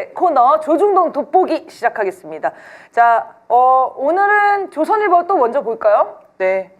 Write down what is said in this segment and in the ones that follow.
번째 코너 조중동 돋보기 시작하겠습니다. 자, 오늘은 조선일보 또 먼저 볼까요? 네.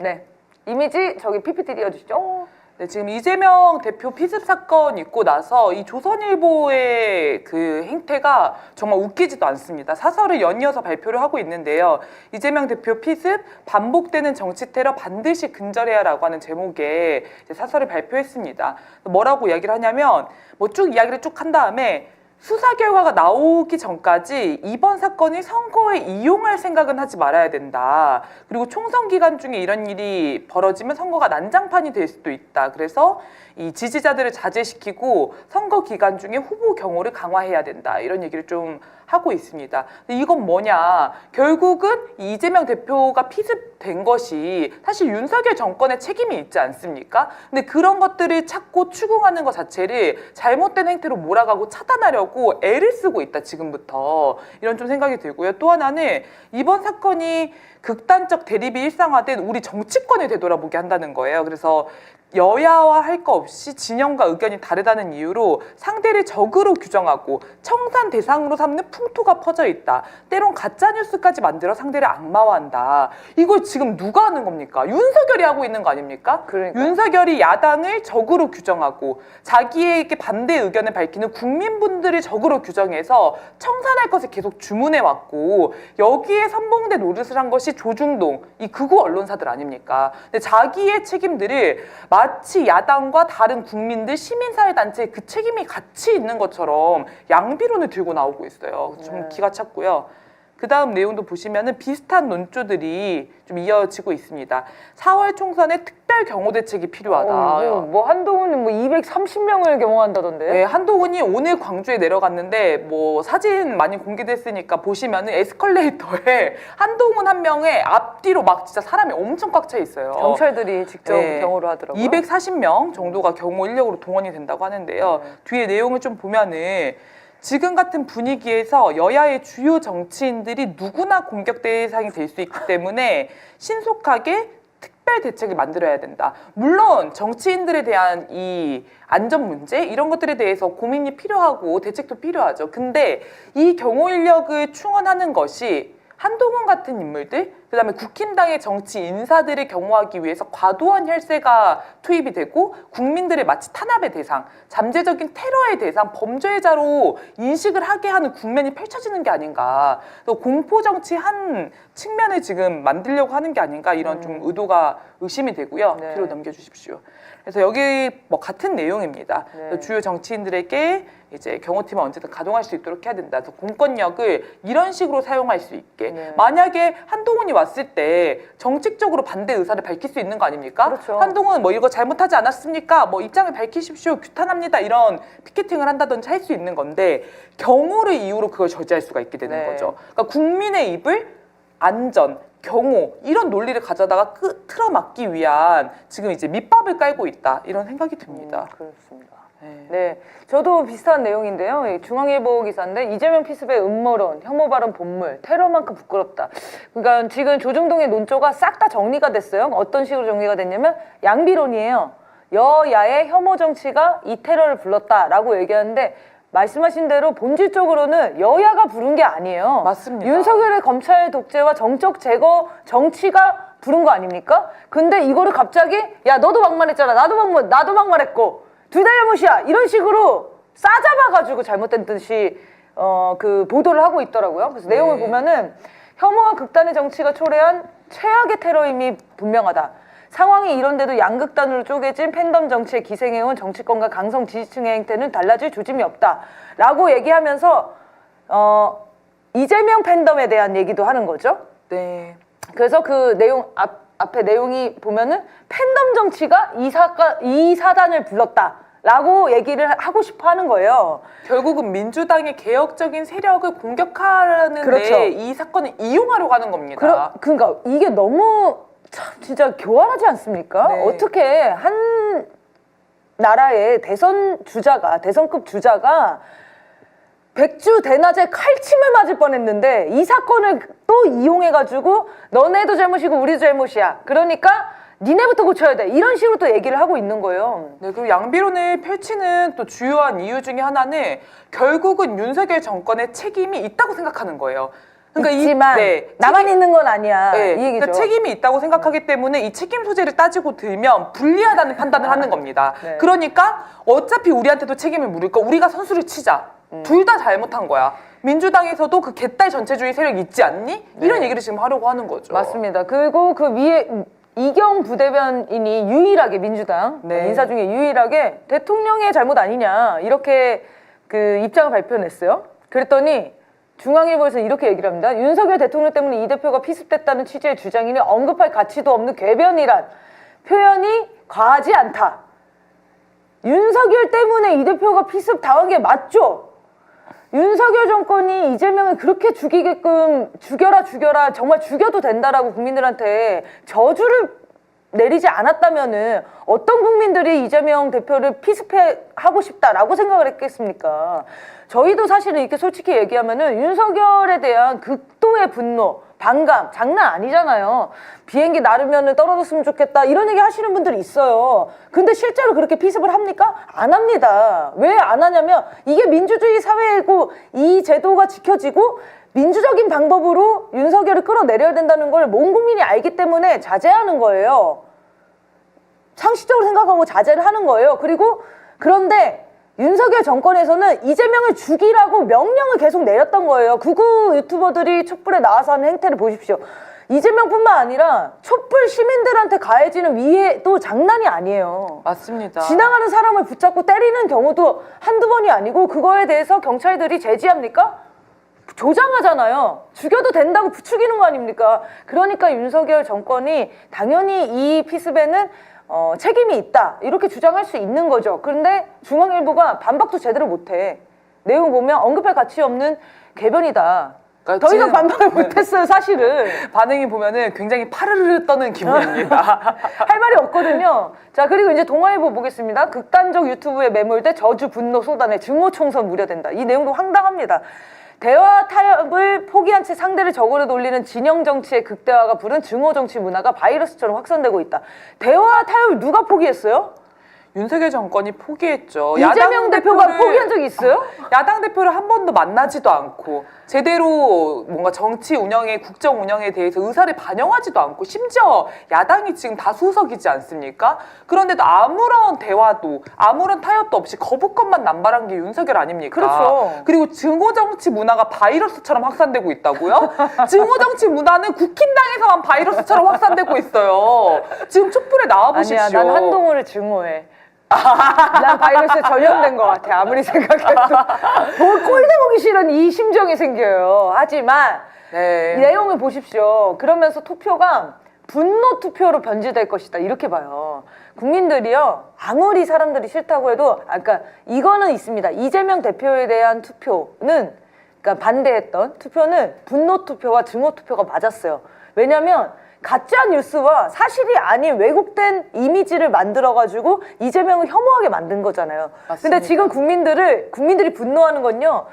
이미지 저기 PPT 띄워주시죠. 네, 지금 이재명 대표 피습 사건 있고 나서 이 조선일보의 그 행태가 정말 웃기지도 않습니다. 사설을 연이어서 발표를 하고 있는데요. 이재명 대표 피습, 반복되는 정치 테러 반드시 근절해야라고 하는 제목의 사설을 발표했습니다. 뭐라고 이야기를 하냐면 뭐 쭉 이야기를 쭉 한 다음에 수사 결과가 나오기 전까지 이번 사건을 선거에 이용할 생각은 하지 말아야 된다. 그리고 총선 기간 중에 이런 일이 벌어지면 선거가 난장판이 될 수도 있다. 그래서 이 지지자들을 자제시키고 선거 기간 중에 후보 경호를 강화해야 된다. 이런 얘기를 좀 하고 있습니다. 근데 이건 뭐냐? 결국은 이재명 대표가 피습된 것이 사실 윤석열 정권의 책임이 있지 않습니까? 근데 그런 것들을 찾고 추궁하는 것 자체를 잘못된 행태로 몰아가고 차단하려고 애를 쓰고 있다, 지금부터. 이런 좀 생각이 들고요. 또 하나는 이번 사건이 극단적 대립이 일상화된 우리 정치권을 되돌아보게 한다는 거예요. 그래서 여야와 할 거 없이 진영과 의견이 다르다는 이유로 상대를 적으로 규정하고 청산 대상으로 삼는 풍토가 퍼져 있다. 때론 가짜뉴스까지 만들어 상대를 악마화한다. 이걸 지금 누가 하는 겁니까? 윤석열이 하고 있는 거 아닙니까? 그러니까. 윤석열이 야당을 적으로 규정하고 자기에게 반대 의견을 밝히는 국민분들을 적으로 규정해서 청산할 것을 계속 주문해 왔고 여기에 선봉대 노릇을 한 것이 조중동, 이 극우 언론사들 아닙니까? 근데 자기의 책임들을 마치 야당과 다른 국민들, 시민사회단체의 그 책임이 같이 있는 것처럼 양비론을 들고 나오고 있어요. 좀 기가 찼고요. 그 다음 내용도 보시면은 비슷한 논조들이 좀 이어지고 있습니다. 4월 총선에 특별 경호 대책이 필요하다. 뭐 한동훈은 뭐 230명을 경호한다던데. 네, 한동훈이 오늘 광주에 내려갔는데 뭐 사진 많이 공개됐으니까 보시면은 에스컬레이터에 한동훈 한 명의 앞뒤로 막 진짜 사람이 엄청 꽉 차 있어요. 경찰들이 직접 경호를 하더라고요. 240명 정도가 경호 인력으로 동원이 된다고 하는데요. 뒤에 내용을 좀 보면은 지금 같은 분위기에서 여야의 주요 정치인들이 누구나 공격 대상이 될 수 있기 때문에 신속하게 특별 대책을 만들어야 된다. 물론 정치인들에 대한 이 안전 문제 이런 것들에 대해서 고민이 필요하고 대책도 필요하죠. 근데 이 경호 인력을 충원하는 것이 한동훈 같은 인물들, 그다음에 국힘당의 정치 인사들을 경호하기 위해서 과도한 혈세가 투입이 되고 국민들을 마치 탄압의 대상, 잠재적인 테러의 대상, 범죄자로 인식을 하게 하는 국면이 펼쳐지는 게 아닌가. 또 공포 정치 한 측면을 지금 만들려고 하는 게 아닌가 이런 좀 의도가 의심이 되고요. 네. 뒤로 넘겨주십시오. 그래서 여기 뭐 같은 내용입니다. 네. 주요 정치인들에게 이제 경호팀을 언제든 가동할 수 있도록 해야 된다. 그래서 공권력을 이런 식으로 사용할 수 있게. 네. 만약에 한동훈이 왔을 때 정책적으로 반대 의사를 밝힐 수 있는 거 아닙니까? 그렇죠. 한동훈 뭐 이거 잘못하지 않았습니까? 뭐 입장을 밝히십시오. 규탄합니다. 이런 피켓팅을 한다든지 할 수 있는 건데 경호를 이유로 그걸 저지할 수가 있게 되는 네. 거죠. 그러니까 국민의 입을 안전, 경호 이런 논리를 가져다가 틀어막기 위한 지금 이제 밑밥을 깔고 있다 이런 생각이 듭니다. 그렇습니다. 네. 네, 저도 비슷한 내용인데요. 이 중앙일보 기사인데 이재명 피습의 음모론, 혐오 발언 본물, 테러만큼 부끄럽다. 그러니까 지금 조중동의 논조가 싹 다 정리가 됐어요. 어떤 식으로 정리가 됐냐면 양비론이에요. 여야의 혐오 정치가 이 테러를 불렀다라고 얘기하는데 말씀하신 대로 본질적으로는 여야가 부른 게 아니에요. 맞습니다. 윤석열의 검찰 독재와 정적 제거 정치가 부른 거 아닙니까? 근데 이거를 갑자기 야 너도 막말했잖아. 나도 막말했고 둘 다 잘못이야. 이런 식으로 싸잡아가지고 잘못된 듯이 그 보도를 하고 있더라고요. 그래서 내용을 보면은 혐오와 극단의 정치가 초래한 최악의 테러임이 분명하다. 상황이 이런데도 양극단으로 쪼개진 팬덤 정치에 기생해온 정치권과 강성 지지층의 행태는 달라질 조짐이 없다. 라고 얘기하면서 이재명 팬덤에 대한 얘기도 하는 거죠. 네. 그래서 그 내용 앞에 내용이 보면은 팬덤 정치가 이 사단을 불렀다. 라고 얘기를 하고 싶어 하는 거예요. 결국은 민주당의 개혁적인 세력을 공격하는 그렇죠. 데 이 사건을 이용하려고 하는 겁니다. 그러니까 이게 너무 참 진짜 교활하지 않습니까? 네. 어떻게 한 나라의 대선급 주자가 백주 대낮에 칼침을 맞을 뻔했는데 이 사건을 또 이용해가지고 너네도 잘못이고 우리도 잘못이야. 그러니까 니네부터 고쳐야 돼. 이런 식으로 또 얘기를 하고 있는 거예요. 네, 그리고 양비론을 펼치는 또 주요한 이유 중에 하나는 결국은 윤석열 정권의 책임이 있다고 생각하는 거예요. 있지만 나만 있는 건 아니야. 네, 이 얘기죠. 그러니까 책임이 있다고 생각하기 때문에 이 책임 소재를 따지고 들면 불리하다는 판단을 하는 겁니다. 네. 그러니까 어차피 우리한테도 책임을 물을 거 우리가 선수를 치자. 둘 다 잘못한 거야. 민주당에서도 그 개딸 전체주의 세력 있지 않니? 이런 얘기를 지금 하려고 하는 거죠. 맞습니다. 그리고 그 위에 이경 부대변인이 유일하게 민주당 네. 인사 중에 유일하게 대통령의 잘못 아니냐 이렇게 그 입장을 발표했어요. 그랬더니 중앙일보에서 이렇게 얘기를 합니다. 윤석열 대통령 때문에 이 대표가 피습됐다는 취지의 주장이니 언급할 가치도 없는 궤변이란 표현이 과하지 않다. 윤석열 때문에 이 대표가 피습 당한 게 맞죠? 윤석열 정권이 이재명을 그렇게 죽이게끔 죽여라 정말 죽여도 된다라고 국민들한테 저주를 내리지 않았다면은 어떤 국민들이 이재명 대표를 피습하고 싶다라고 생각을 했겠습니까? 저희도 사실은 이렇게 솔직히 얘기하면은 윤석열에 대한 극도의 분노, 반감 장난 아니잖아요. 비행기 나르면은 떨어졌으면 좋겠다 이런 얘기 하시는 분들이 있어요. 근데 실제로 그렇게 피습을 합니까? 안 합니다. 왜 안 하냐면 이게 민주주의 사회이고 이 제도가 지켜지고 민주적인 방법으로 윤석열을 끌어내려야 된다는 걸 온 국민이 알기 때문에 자제하는 거예요. 상식적으로 생각하고 자제를 하는 거예요. 그리고 그런데 윤석열 정권에서는 이재명을 죽이라고 명령을 계속 내렸던 거예요. 극우 유튜버들이 촛불에 나와서 하는 행태를 보십시오. 이재명뿐만 아니라 촛불 시민들한테 가해지는 위해도 장난이 아니에요. 맞습니다. 지나가는 사람을 붙잡고 때리는 경우도 한두 번이 아니고 그거에 대해서 경찰들이 제지합니까? 조장하잖아요. 죽여도 된다고 부추기는 거 아닙니까? 그러니까 윤석열 정권이 당연히 이 피습에는 책임이 있다 이렇게 주장할 수 있는 거죠. 그런데 중앙일보가 반박도 제대로 못해. 내용 보면 언급할 가치 없는 궤변이다. 그러니까 더 이상 반박을 못했어요 사실은. 반응이 보면은 굉장히 파르르 떠는 기분입니다. 할 말이 없거든요. 자, 그리고 이제 동아일보 보겠습니다. 극단적 유튜브에 매몰돼 저주 분노 쏟아내 증오 총선 우려된다. 이 내용도 황당합니다. 대화 타협을 포기한 채 상대를 적으로 돌리는 진영 정치의 극대화가 부른 증오 정치 문화가 바이러스처럼 확산되고 있다. 대화 타협을 누가 포기했어요? 윤석열 정권이 포기했죠. 이재명 대표가 포기한 적이 있어요? 야당 대표를 한 번도 만나지도 않고 제대로 뭔가 정치 운영에 국정 운영에 대해서 의사를 반영하지도 않고 심지어 야당이 지금 다수 의석이지 않습니까? 그런데도 아무런 대화도 아무런 타협도 없이 거부권만 남발한 게 윤석열 아닙니까? 그렇죠. 그리고 증오 정치 문화가 바이러스처럼 확산되고 있다고요? 증오 정치 문화는 국힘당에서만 바이러스처럼 확산되고 있어요. 지금 촛불에 나와 보십시오. 아니야, 난 한동훈을 증오해. 난 바이러스에 전염된 것 같아. 아무리 생각해도 꼴대 보기 싫은 이 심정이 생겨요. 하지만 네. 이 내용을 보십시오. 그러면서 투표가 분노 투표로 변질될 것이다 이렇게 봐요. 국민들이요 아무리 사람들이 싫다고 해도 그러니까 이거는 있습니다. 이재명 대표에 대한 투표는 그러니까 반대했던 투표는 분노 투표와 증오 투표가 맞았어요. 왜냐하면 가짜 뉴스와 사실이 아닌 왜곡된 이미지를 만들어가지고 이재명을 혐오하게 만든 거잖아요. 맞습니다. 근데 지금 국민들이 분노하는 건요.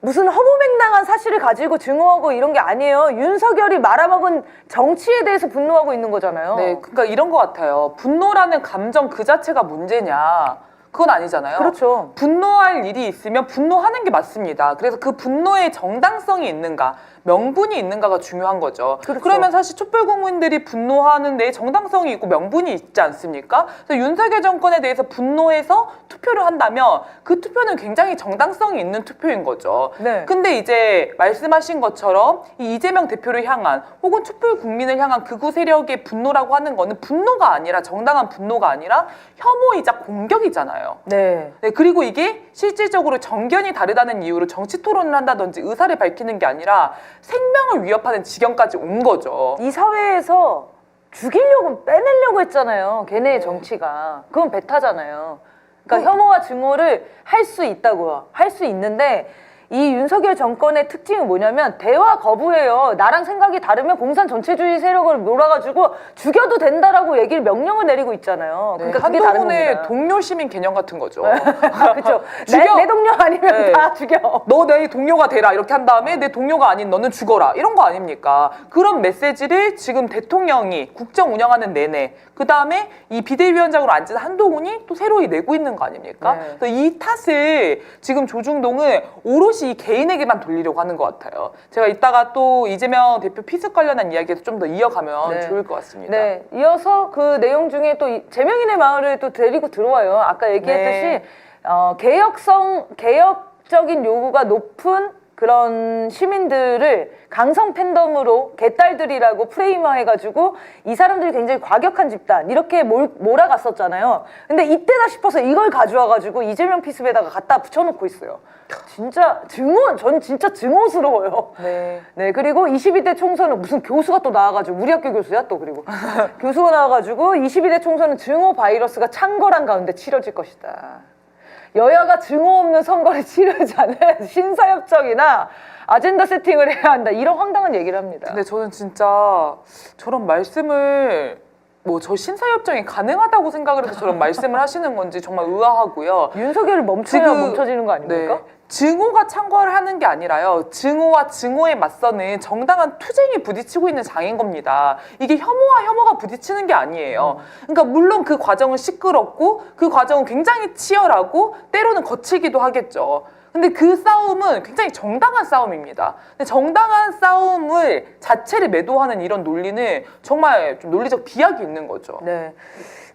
무슨 허무맹랑한 사실을 가지고 증오하고 이런 게 아니에요. 윤석열이 말아먹은 정치에 대해서 분노하고 있는 거잖아요. 네, 그러니까 이런 것 같아요. 분노라는 감정 그 자체가 문제냐? 그건 아니잖아요. 그렇죠. 분노할 일이 있으면 분노하는 게 맞습니다. 그래서 그 분노의 정당성이 있는가, 명분이 있는가가 중요한 거죠. 그렇죠. 그러면 사실 촛불 국민들이 분노하는 데 정당성이 있고 명분이 있지 않습니까? 그래서 윤석열 정권에 대해서 분노해서 투표를 한다면 그 투표는 굉장히 정당성이 있는 투표인 거죠. 네. 근데 이제 말씀하신 것처럼 이 이재명 대표를 향한 혹은 촛불 국민을 향한 극우 세력의 분노라고 하는 거는 분노가 아니라 정당한 분노가 아니라 혐오이자 공격이잖아요. 네. 네, 그리고 이게 실질적으로 정견이 다르다는 이유로 정치 토론을 한다든지 의사를 밝히는 게 아니라 생명을 위협하는 지경까지 온 거죠. 이 사회에서 죽이려고 빼내려고 했잖아요. 걔네의 정치가. 그건 배타잖아요. 그러니까 혐오와 증오를 할 수 있다고요. 할 수 있는데 이 윤석열 정권의 특징은 뭐냐면 대화 거부예요. 나랑 생각이 다르면 공산 전체주의 세력을 몰아가지고 죽여도 된다라고 얘기를 명령을 내리고 있잖아요. 네, 그러니까 그게 다른 한동훈의 겁니다. 동료 시민 개념 같은 거죠. 그렇죠. 죽여! 내 동료 아니면 네. 다 죽여. 너 내 동료가 되라 이렇게 한 다음에 내 동료가 아닌 너는 죽어라 이런 거 아닙니까? 그런 메시지를 지금 대통령이 국정 운영하는 내내 그 다음에 이 비대위원장으로 앉은 한동훈이 또 새로이 내고 있는 거 아닙니까? 네. 그래서 이 탓을 지금 조중동은 오롯이 이 개인에게만 돌리려고 하는 것 같아요. 제가 이따가 또 이재명 대표 피습 관련한 이야기에서 좀 더 이어가면 네. 좋을 것 같습니다. 네. 이어서 그 내용 중에 또 제명인의 마을을 또 데리고 들어와요. 아까 얘기했듯이 네. 개혁적인 요구가 높은 그런 시민들을 강성 팬덤으로 개딸들이라고 프레임화해가지고 이 사람들이 굉장히 과격한 집단 이렇게 몰아갔었잖아요. 근데 이때다 싶어서 이걸 가져와가지고 이재명 피습에다가 갖다 붙여놓고 있어요. 진짜 전 진짜 증오스러워요. 네. 네, 그리고 22대 총선은 무슨 교수가 또 나와가지고 우리 학교 교수야 또 그리고 교수가 나와가지고 22대 총선은 증오 바이러스가 창궐한 가운데 치러질 것이다. 여야가 증오 없는 선거를 치르자는 신사협정이나 아젠다 세팅을 해야 한다. 이런 황당한 얘기를 합니다. 근데 저는 진짜 저런 말씀을 뭐 저 신사협정이 가능하다고 생각을 해서 저런 말씀을 하시는 건지 정말 의아하고요. 윤석열을 멈춰야 지금- 멈춰지는 거 아닙니까? 네. 증오가 창궐을 하는 게 아니라요. 증오와 증오에 맞서는 정당한 투쟁이 부딪히고 있는 장인 겁니다. 이게 혐오와 혐오가 부딪히는 게 아니에요. 그러니까 물론 그 과정은 시끄럽고 그 과정은 굉장히 치열하고 때로는 거칠기도 하겠죠. 근데 그 싸움은 굉장히 정당한 싸움입니다. 근데 정당한 싸움을 자체를 매도하는 이런 논리는 정말 좀 논리적 비약이 있는 거죠. 네.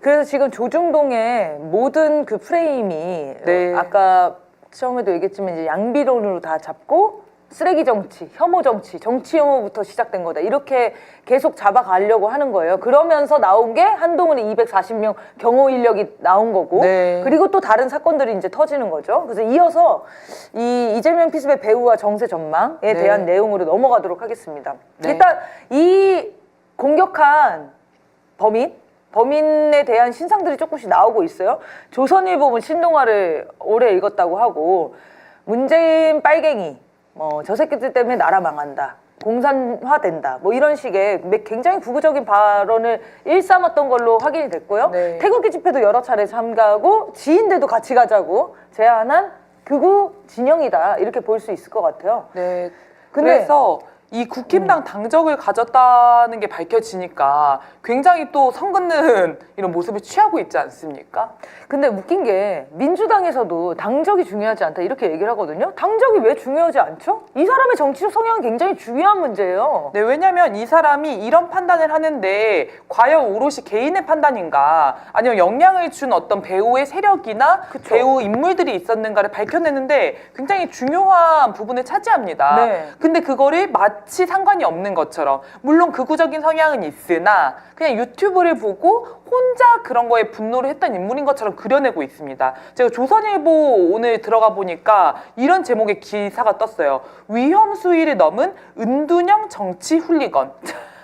그래서 지금 조중동의 모든 그 프레임이 네. 아까 처음에도 얘기했지만 이제 양비론으로 다 잡고 쓰레기 정치, 혐오 정치, 정치 혐오부터 시작된 거다. 이렇게 계속 잡아가려고 하는 거예요. 그러면서 나온 게 한동훈의 240명 경호 인력이 나온 거고, 네. 그리고 또 다른 사건들이 이제 터지는 거죠. 그래서 이어서 이 이재명 피습의 배후와 정세 전망에 네. 대한 내용으로 넘어가도록 하겠습니다. 네. 일단 이 공격한 범인에 대한 신상들이 조금씩 나오고 있어요. 조선일보는 신동아를 오래 읽었다고 하고, 문재인 빨갱이, 저 새끼들 때문에 나라 망한다, 공산화된다, 뭐 이런 식의 굉장히 극우적인 발언을 일삼았던 걸로 확인이 됐고요. 네. 태극기 집회도 여러 차례 참가하고 지인들도 같이 가자고 제안한 극우 진영이다, 이렇게 볼 수 있을 것 같아요. 네. 근데- 그래서 이 국힘당 당적을 가졌다는 게 밝혀지니까 굉장히 또 선긋는 이런 모습을 취하고 있지 않습니까? 근데 웃긴 게 민주당에서도 당적이 중요하지 않다 이렇게 얘기를 하거든요. 당적이 왜 중요하지 않죠? 이 사람의 정치적 성향은 굉장히 중요한 문제예요. 네, 왜냐하면 이 사람이 이런 판단을 하는데 과연 오롯이 개인의 판단인가 아니면 영향을 준 어떤 배우의 세력이나 그쵸. 배우 인물들이 있었는가를 밝혀내는데 굉장히 중요한 부분을 차지합니다. 네. 근데 그거를 마치 상관이 없는 것처럼 물론 극우적인 성향은 있으나 그냥 유튜브를 보고 혼자 그런 거에 분노를 했던 인물인 것처럼 그려내고 있습니다. 제가 조선일보 오늘 들어가 보니까 이런 제목의 기사가 떴어요. 위험 수위를 넘은 은둔형 정치 훌리건.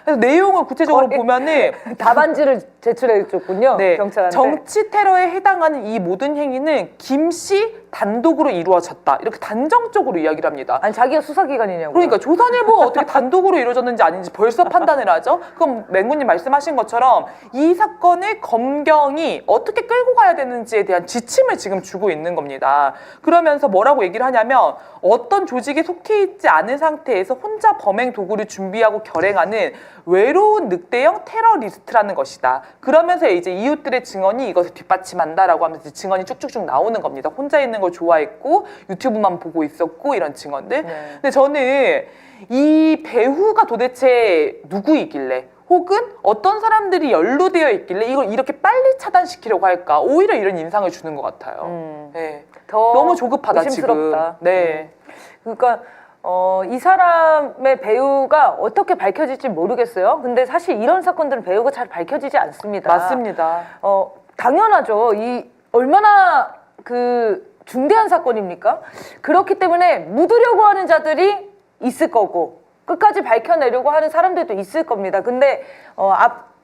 그래서 내용을 구체적으로 거의- 보면은 답안지를 제출해 줬군요. 네, 경찰한테. 정치 테러에 해당하는 이 모든 행위는 김씨 단독으로 이루어졌다. 이렇게 단정적으로 이야기를 합니다. 아니 자기가 수사기관이냐고. 그러니까 조선일보가 어떻게 단독으로 이루어졌는지 아닌지 벌써 판단을 하죠. 그럼 맹구님 말씀하신 것처럼 이 사건을 검경이 어떻게 끌고 가야 되는지에 대한 지침을 지금 주고 있는 겁니다. 그러면서 뭐라고 얘기를 하냐면 어떤 조직에 속해 있지 않은 상태에서 혼자 범행 도구를 준비하고 결행하는 외로운 늑대형 테러리스트라는 것이다. 그러면서 이제 이웃들의 증언이 이것을 뒷받침한다라고 하면서 증언이 쭉쭉쭉 나오는 겁니다. 혼자 있는 걸 좋아했고 유튜브만 보고 있었고 이런 증언들. 네. 근데 저는 이 배우가 도대체 누구이길래 혹은 어떤 사람들이 연루되어 있길래 이걸 이렇게 빨리 차단시키려고 할까? 오히려 이런 인상을 주는 것 같아요. 네. 더 너무 조급하다 의심스럽다. 지금. 네. 그러니까 이 사람의 배우가 어떻게 밝혀질지 모르겠어요. 근데 사실 이런 사건들은 배우가 잘 밝혀지지 않습니다. 맞습니다. 당연하죠. 이 얼마나 그 중대한 사건입니까? 그렇기 때문에 묻으려고 하는 자들이 있을 거고 끝까지 밝혀내려고 하는 사람들도 있을 겁니다. 근데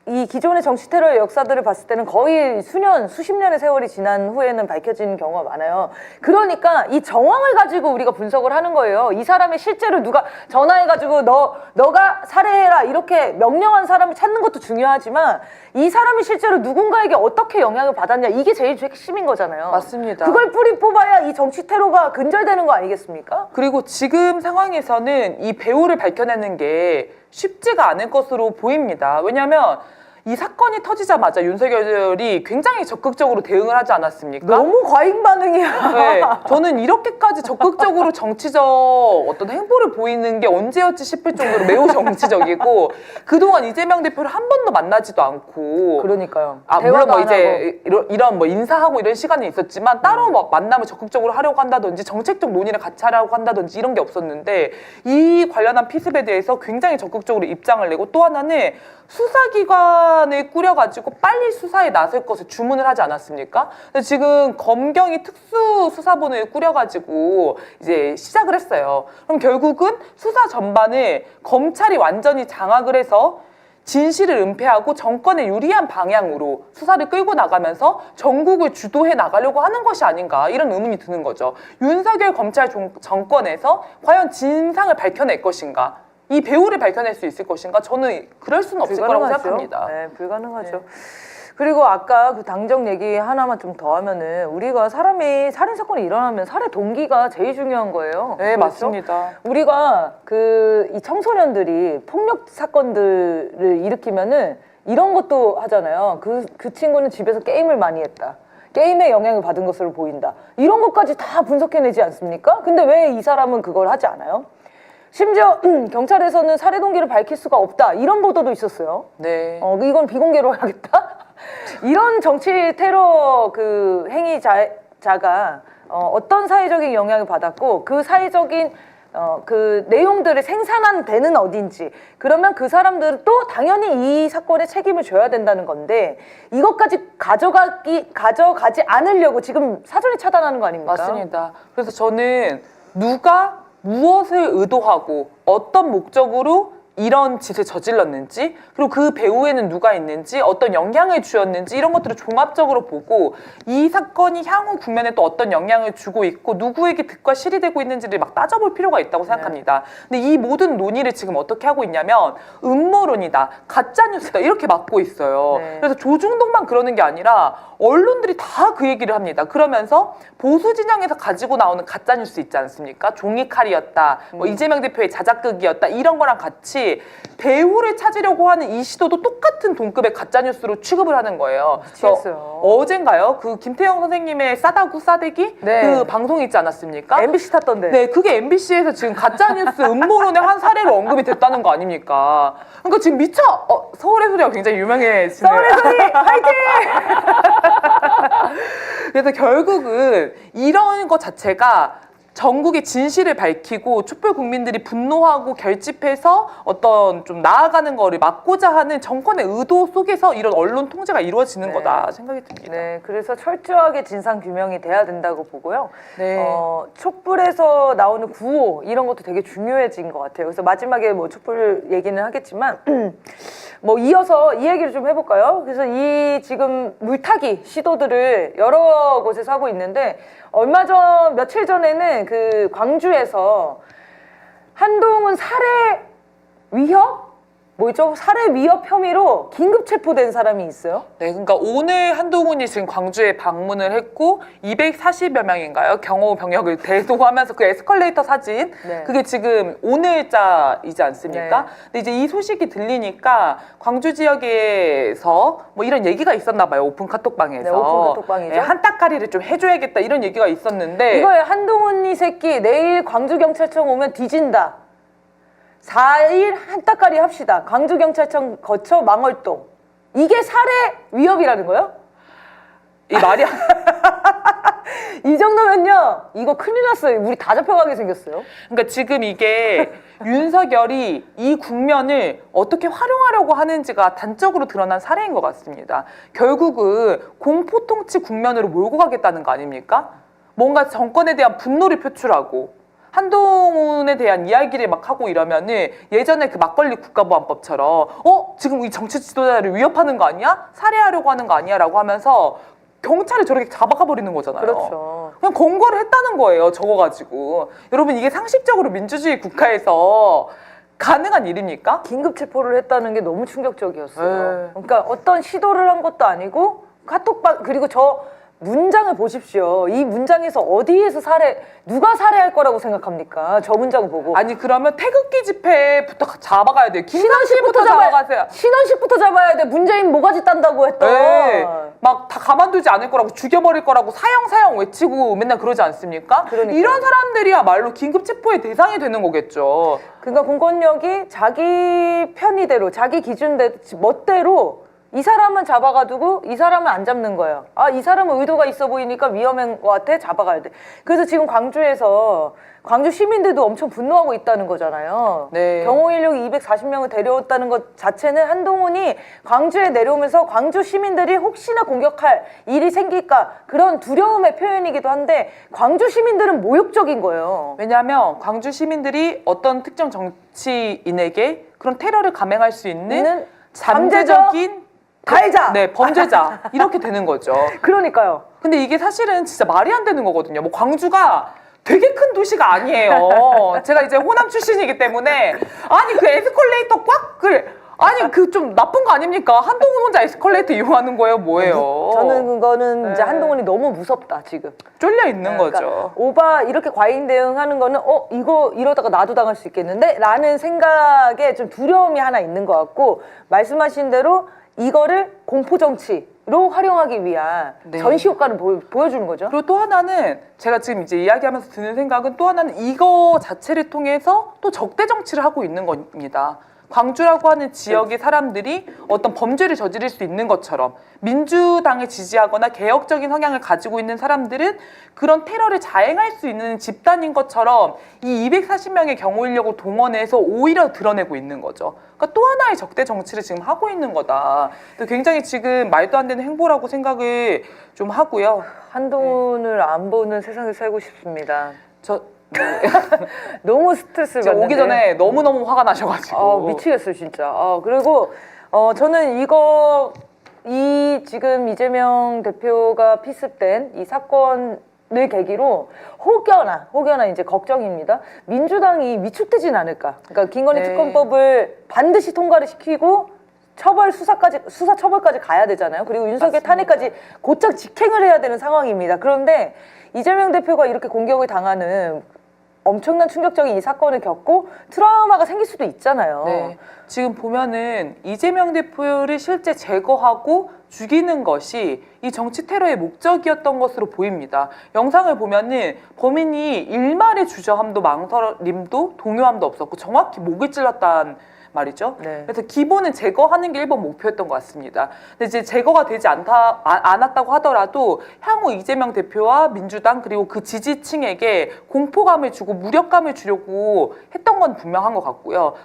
이 기존의 정치 테러의 역사들을 봤을 때는 거의 수십 년의 세월이 지난 후에는 밝혀지는 경우가 많아요. 그러니까 이 정황을 가지고 우리가 분석을 하는 거예요. 이 사람이 실제로 누가 전화해가지고 너가 살해해라 이렇게 명령한 사람을 찾는 것도 중요하지만 이 사람이 실제로 누군가에게 어떻게 영향을 받았냐 이게 제일 핵심인 거잖아요. 맞습니다. 그걸 뿌리 뽑아야 이 정치 테러가 근절되는 거 아니겠습니까? 그리고 지금 상황에서는 이 배우를 밝혀내는 게 쉽지가 않을 것으로 보입니다. 왜냐하면 이 사건이 터지자마자 윤석열이 굉장히 적극적으로 대응을 하지 않았습니까? 너무 과잉 반응이야. 네, 저는 이렇게,까지 적극적으로 정치적 어떤 행보를 보이는 게 언제였지 싶을 정도로 매우 정치적이고 그동안 이재명 대표를 한 번도 만나지도 않고 그러니까요. 물론 뭐 안 이제 이런 뭐 인사하고 이런 시간이 있었지만 따로 막 만남을 적극적으로 하려고 한다든지 정책적 논의를 같이 하려고 한다든지 이런 게 없었는데 이 관련한 피습에 대해서 굉장히 적극적으로 입장을 내고 또 하나는 수사기관을 꾸려가지고 빨리 수사에 나설 것을 주문을 하지 않았습니까? 근데 지금 검경이 특수수사본을 꾸려가지고 이제 시작을 했어요. 그럼 결국은 수사 전반을 검찰이 완전히 장악을 해서 진실을 은폐하고 정권에 유리한 방향으로 수사를 끌고 나가면서 전국을 주도해 나가려고 하는 것이 아닌가 이런 의문이 드는 거죠. 윤석열 검찰 정권에서 과연 진상을 밝혀낼 것인가? 이 배우를 밝혀낼 수 있을 것인가? 저는 그럴 수는 없을 거라고 생각합니다. 네, 불가능하죠. 네. 그리고 아까 그 당정 얘기 하나만 좀 더 하면은 우리가 사람이 살인 사건이 일어나면 살해 동기가 제일 중요한 거예요. 네, 그렇죠? 맞습니다. 우리가 이 청소년들이 폭력 사건들을 일으키면은 이런 것도 하잖아요. 그 친구는 집에서 게임을 많이 했다. 게임에 영향을 받은 것으로 보인다. 이런 것까지 다 분석해내지 않습니까? 근데 왜 이 사람은 그걸 하지 않아요? 심지어 경찰에서는 살해 동기를 밝힐 수가 없다 이런 보도도 있었어요. 네. 이건 비공개로 해야겠다. 이런 정치 테러 그 행위자가 어떤 사회적인 영향을 받았고 그 사회적인 그 내용들을 생산한 데는 어딘지 그러면 그 사람들은 또 당연히 이 사건에 책임을 져야 된다는 건데 이것까지 가져가지 않으려고 지금 사전에 차단하는 거 아닙니까? 맞습니다. 그래서 저는 누가 무엇을 의도하고 어떤 목적으로 이런 짓을 저질렀는지 그리고 그 배후에는 누가 있는지 어떤 영향을 주었는지 이런 것들을 종합적으로 보고 이 사건이 향후 국면에 또 어떤 영향을 주고 있고 누구에게 득과 실이 되고 있는지를 막 따져볼 필요가 있다고 생각합니다. 근데 이 모든 논의를 지금 어떻게 하고 있냐면 음모론이다, 가짜뉴스다 이렇게 막고 있어요. 네. 그래서 조중동만 그러는 게 아니라 언론들이 다 그 얘기를 합니다. 그러면서 보수 진영에서 가지고 나오는 가짜뉴스 있지 않습니까? 종이칼이었다, 뭐 이재명 대표의 자작극이었다 이런 거랑 같이 배후를 찾으려고 하는 이 시도도 똑같은 동급의 가짜뉴스로 취급을 하는 거예요. 미치겠어요. 어젠가요? 그 김태형 선생님의 싸다구 싸대기? 네. 그 방송이 있지 않았습니까? MBC 탔던데. 네, 그게 MBC에서 지금 가짜뉴스 음모론의 한 사례로 언급이 됐다는 거 아닙니까? 그러니까 지금 미쳐! 서울의 소리가 굉장히 유명해지네요. 서울의 소리 화이팅! 그래서 결국은 이런 것 자체가 전국의 진실을 밝히고 촛불 국민들이 분노하고 결집해서 어떤 좀 나아가는 거를 막고자 하는 정권의 의도 속에서 이런 언론 통제가 이루어지는 네. 거다 생각이 듭니다. 네, 그래서 철저하게 진상 규명이 돼야 된다고 보고요. 네. 촛불에서 나오는 구호 이런 것도 되게 중요해진 것 같아요. 그래서 마지막에 뭐 촛불 얘기는 하겠지만 뭐 이어서 이 얘기를 좀 해볼까요? 그래서 이 지금 물타기 시도들을 여러 곳에서 하고 있는데 며칠 전에는 그 광주에서 한동훈 살해 위협? 뭐죠? 살해 위협 혐의로 긴급 체포된 사람이 있어요. 네, 그러니까 오늘 한동훈이 지금 광주에 방문을 했고 240여 명인가요? 경호 병력을 대동하면서 그 에스컬레이터 사진 네. 그게 지금 오늘자이지 않습니까? 네. 근데 이제 이 소식이 들리니까 광주 지역에서 뭐 이런 얘기가 있었나 봐요. 오픈 카톡방에서. 네, 오픈 카톡방이죠. 네, 한따까리를 좀 해줘야겠다 이런 얘기가 있었는데 이거예요. 한동훈 이 새끼 내일 광주경찰청 오면 뒤진다. 4일 한따까리 합시다. 광주경찰청 거쳐 망월동. 이게 살해 위협이라는 거예요? 이 말이 이 정도면요. 이거 큰일 났어요. 우리 다 잡혀가게 생겼어요. 그러니까 지금 이게 윤석열이 이 국면을 어떻게 활용하려고 하는지가 단적으로 드러난 사례인 것 같습니다. 결국은 공포통치 국면으로 몰고 가겠다는 거 아닙니까? 뭔가 정권에 대한 분노를 표출하고 한동훈에 대한 이야기를 막 하고 이러면은 예전에 그 막걸리 국가보안법처럼 지금 이 정치 지도자를 위협하는 거 아니야? 살해하려고 하는 거 아니야? 라고 하면서 경찰이 저렇게 잡아가 버리는 거잖아요. 그렇죠. 그냥 검거를 했다는 거예요. 저거 가지고. 여러분 이게 상식적으로 민주주의 국가에서 가능한 일입니까? 긴급 체포를 했다는 게 너무 충격적이었어요. 네. 그러니까 어떤 시도를 한 것도 아니고 카톡방 그리고 저 문장을 보십시오. 이 문장에서 어디에서 누가 살해할 거라고 생각합니까? 저 문장 보고. 아니 그러면 태극기 집회부터 잡아가야 돼요. 신원식부터 잡아가세요. 신원식부터 잡아야 돼. 문재인 모가지 딴다고 했던. 네. 막 다 가만두지 않을 거라고 죽여버릴 거라고 사형 외치고 맨날 그러지 않습니까? 그러니까요. 이런 사람들이야말로 긴급 체포의 대상이 되는 거겠죠. 그러니까 공권력이 자기 편의대로 자기 기준대로 멋대로 이 사람은 잡아가두고 이 사람은 안 잡는 거예요. 아, 이 사람은 의도가 있어 보이니까 위험한 것 같아. 잡아가야 돼. 그래서 지금 광주에서 광주 시민들도 엄청 분노하고 있다는 거잖아요. 네. 경호 인력이 240명을 데려왔다는 것 자체는 한동훈이 광주에 내려오면서 광주 시민들이 혹시나 공격할 일이 생길까 그런 두려움의 표현이기도 한데 광주 시민들은 모욕적인 거예요. 왜냐하면 광주 시민들이 어떤 특정 정치인에게 그런 테러를 감행할 수 있는 잠재적인 가해자. 네, 범죄자 이렇게 되는 거죠. 그러니까요. 근데 이게 사실은 진짜 말이 안 되는 거거든요. 뭐 광주가 되게 큰 도시가 아니에요. 제가 이제 호남 출신이기 때문에 아니 그 에스컬레이터 아니 그 좀 나쁜 거 아닙니까? 한동훈 혼자 에스컬레이터 이용하는 거예요, 뭐예요? 저는 그거는 이제 네. 한동훈이 너무 무섭다 지금. 쫄려 있는 그러니까 거죠. 오바 이렇게 과잉 대응하는 거는 이거 이러다가 나도 당할 수 있겠는데? 라는 생각에 좀 두려움이 하나 있는 것 같고 말씀하신 대로 이거를 공포 정치로 활용하기 위한 네. 전시 효과를 보여주는 거죠. 그리고 또 하나는 제가 지금 이제 이야기하면서 드는 생각은 또 하나는 이거 자체를 통해서 또 적대 정치를 하고 있는 겁니다. 광주라고 하는 지역의 사람들이 어떤 범죄를 저지를 수 있는 것처럼 민주당을 지지하거나 개혁적인 성향을 가지고 있는 사람들은 그런 테러를 자행할 수 있는 집단인 것처럼 이 240명의 경호 인력을 동원해서 오히려 드러내고 있는 거죠. 그러니까 또 하나의 적대 정치를 지금 하고 있는 거다. 굉장히 지금 말도 안 되는 행보라고 생각을 좀 하고요. 한동훈을 안 보는 세상에 살고 싶습니다. 네. 너무 스트레스를 제가 받는데. 오기 전에 너무너무 화가 나셔가지고 미치겠어요 진짜. 그리고 저는 지금 이재명 대표가 피습된 이 사건을 계기로 혹여나 이제 걱정입니다. 민주당이 위축되진 않을까. 그러니까 김건희 네. 특검법을 반드시 통과를 시키고 수사 처벌까지 가야 되잖아요. 그리고 윤석열 맞습니다. 탄핵까지 곧장 직행을 해야 되는 상황입니다. 그런데 이재명 대표가 이렇게 공격을 당하는 엄청난 충격적인 이 사건을 겪고 트라우마가 생길 수도 있잖아요. 네. 지금 보면은 이재명 대표를 실제 제거하고 죽이는 것이 이 정치 테러의 목적이었던 것으로 보입니다. 영상을 보면은 범인이 일말의 주저함도 망설임도 동요함도 없었고 정확히 목을 찔렀다는 말이죠. 네. 그래서 기본은 제거하는 게 1번 목표였던 것 같습니다. 근데 이제 제거가 되지 않았다고 하더라도 향후 이재명 대표와 민주당 그리고 그 지지층에게 공포감을 주고 무력감을 주려고 했던 건 분명한 것 같고요.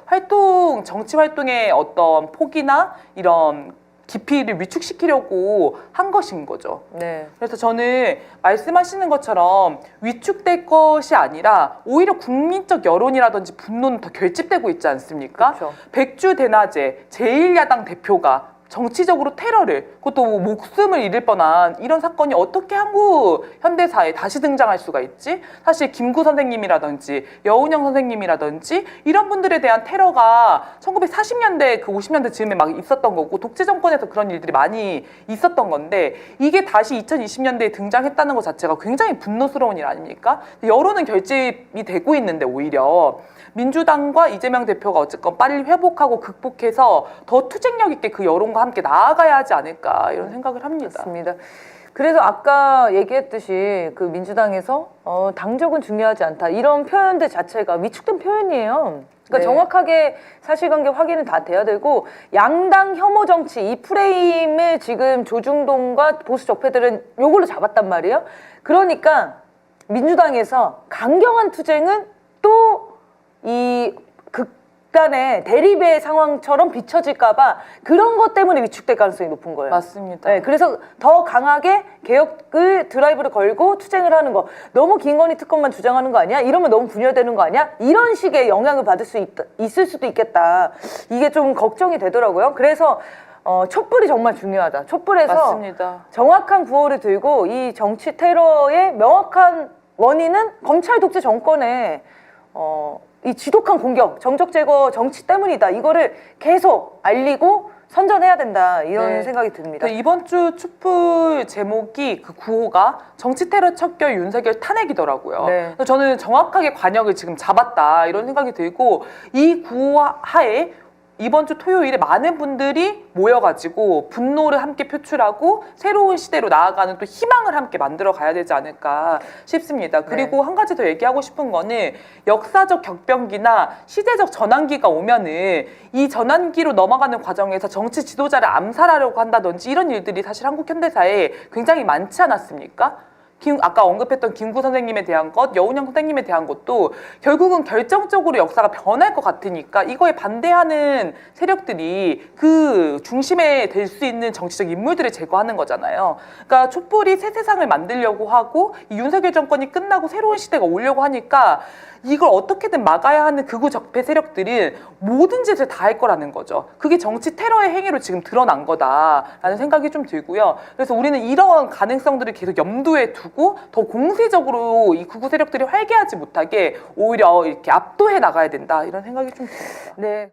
정치 활동의 어떤 폭이나 이런 깊이를 위축시키려고 한 것인 거죠. 네. 그래서 저는 말씀하시는 것처럼 위축될 것이 아니라 오히려 국민적 여론이라든지 분노는 더 결집되고 있지 않습니까? 그렇죠. 백주대낮에 제1야당 대표가 정치적으로 테러를 그것도 목숨을 잃을 뻔한 이런 사건이 어떻게 한국 현대사에 다시 등장할 수가 있지? 사실 김구 선생님이라든지 여운형 선생님이라든지 이런 분들에 대한 테러가 1940년대 그 50년대 즈음에 막 있었던 거고 독재 정권에서 그런 일들이 많이 있었던 건데 이게 다시 2020년대에 등장했다는 것 자체가 굉장히 분노스러운 일 아닙니까? 여론은 결집이 되고 있는데 오히려 민주당과 이재명 대표가 어쨌건 빨리 회복하고 극복해서 더 투쟁력 있게 그 여론과 함께 나아가야 하지 않을까 이런 생각을 합니다. 맞습니다. 그래서 아까 얘기했듯이 그 민주당에서 당적은 중요하지 않다 이런 표현들 자체가 위축된 표현이에요. 그러니까 네. 정확하게 사실관계 확인은 다 돼야 되고 양당 혐오 정치 이 프레임을 지금 조중동과 보수 적폐들은 요걸로 잡았단 말이에요. 그러니까 민주당에서 강경한 투쟁은 또 이 극단의 대립의 상황처럼 비춰질까봐 그런 것 때문에 위축될 가능성이 높은 거예요. 맞습니다. 네, 그래서 더 강하게 개혁을 드라이브를 걸고 투쟁을 하는 거. 너무 김건희 특검만 주장하는 거 아니야? 이러면 너무 분열되는 거 아니야? 이런 식의 영향을 받을 수 있을 수도 있겠다. 이게 좀 걱정이 되더라고요. 그래서 촛불이 정말 중요하다. 촛불에서 맞습니다. 정확한 구호를 들고 이 정치 테러의 명확한 원인은 검찰 독재 정권의 이 지독한 공격, 정적 제거 정치 때문이다. 이거를 계속 알리고 선전해야 된다. 이런 네. 생각이 듭니다. 이번 주 촛불 제목이 그 구호가 정치 테러 척결 윤석열 탄핵이더라고요. 네. 그래서 저는 정확하게 관역을 지금 잡았다 이런 생각이 들고 이 구호 하에 이번 주 토요일에 많은 분들이 모여가지고 분노를 함께 표출하고 새로운 시대로 나아가는 또 희망을 함께 만들어 가야 되지 않을까 싶습니다. 그리고 한 가지 더 얘기하고 싶은 거는 역사적 격변기나 시대적 전환기가 오면은 이 전환기로 넘어가는 과정에서 정치 지도자를 암살하려고 한다든지 이런 일들이 사실 한국 현대사에 굉장히 많지 않았습니까? 아까 언급했던 김구 선생님에 대한 것, 여운형 선생님에 대한 것도 결국은 결정적으로 역사가 변할 것 같으니까 이거에 반대하는 세력들이 그 중심에 될 수 있는 정치적 인물들을 제거하는 거잖아요. 그러니까 촛불이 새 세상을 만들려고 하고 이 윤석열 정권이 끝나고 새로운 시대가 오려고 하니까 이걸 어떻게든 막아야 하는 극우 적폐 세력들은 모든 짓을 다 할 거라는 거죠. 그게 정치 테러의 행위로 지금 드러난 거다라는 생각이 좀 들고요. 그래서 우리는 이런 가능성들을 계속 염두에 두고 더 공세적으로 이 극우 세력들이 활개하지 못하게 오히려 이렇게 압도해 나가야 된다 이런 생각이 좀 듭니다. 네.